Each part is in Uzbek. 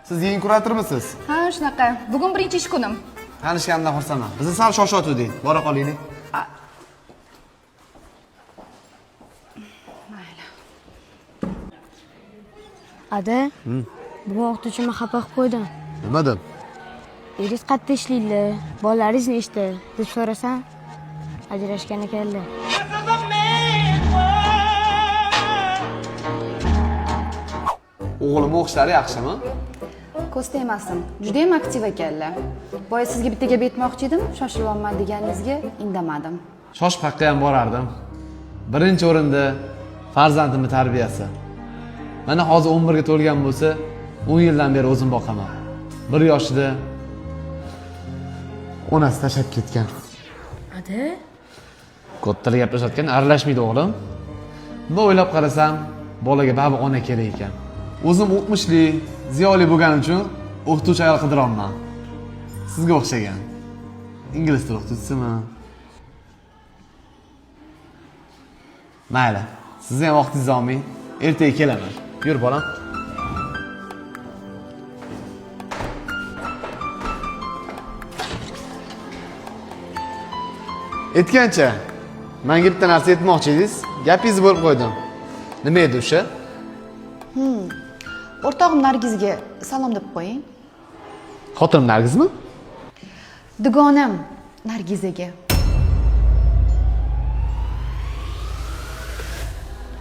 Siz yangi kuratormisiz? Ha, shunaqa. Bugun birinchi ish kunim. Tanishganimdan xursandman. Bizni sal shoshotuvdik. Bora qolaylik. Mayli. Ada, bugun o'qituvchimni xafa qilib qo'ydim. Nima deb? Eringiz qayerda ishlaydi? Bolalaringiz nechta? deb so'rasam, ajrashgan ekanlar. O'g'lim o'qishlari yaxshimi? Ko'z tegmasin. Juda ham aktiv ekanlar. Boya sizga bitta gap aytmoqchi edim, shoshilyapman deganingizga indamadim. Shosh paqqa ham borardim. Birinchi o'rinda farzandimning tarbiyasi. Mana hozir 11 ga to'lgan bo'lsa, 10 yildan beri o'zim boqaman. 1 yoshida onasi tashlab ketgan. Ada? Kattalar gaplashayotgan aralashmaydi o'g'lim. Buni o'ylab qarasam, bolaga baba ona kerak ekan. O'zim o'qmishli, ziyoli bo'lganim uchun o'qituvchi ayol qidiryapman. Sizga o'xshagan. Ingliz tili o'qituvchisimi? Mayli, sizni ham vaqtingizni olmang. Ertaga kelaman. Yur bolam. Aytgancha, menga bitta narsa aytmoqchi edingiz. Gapingizni bo'lib qo'ydim. Nima edi o'sha? O'rtog'im Nargizga salom deb qo'ying. Xotinim Nargizmi? Dugonam Nargizaga.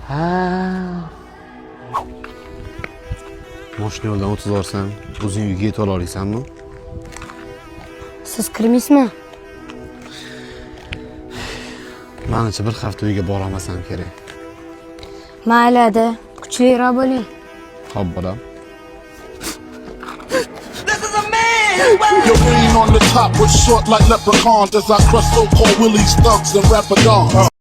Ha. Mashina yo'ldan o'tib borsam, o'zing uyga yetib olasanmi? Siz kirmaysizmi? Menimcha bir hafta uyga bora olmasam kerak. Mayli, Ada, kuchliroq bo'ling. Xo'p, bolam. Your aim on the top was short like leprechauns as I crush so-called willies, thugs, and rapper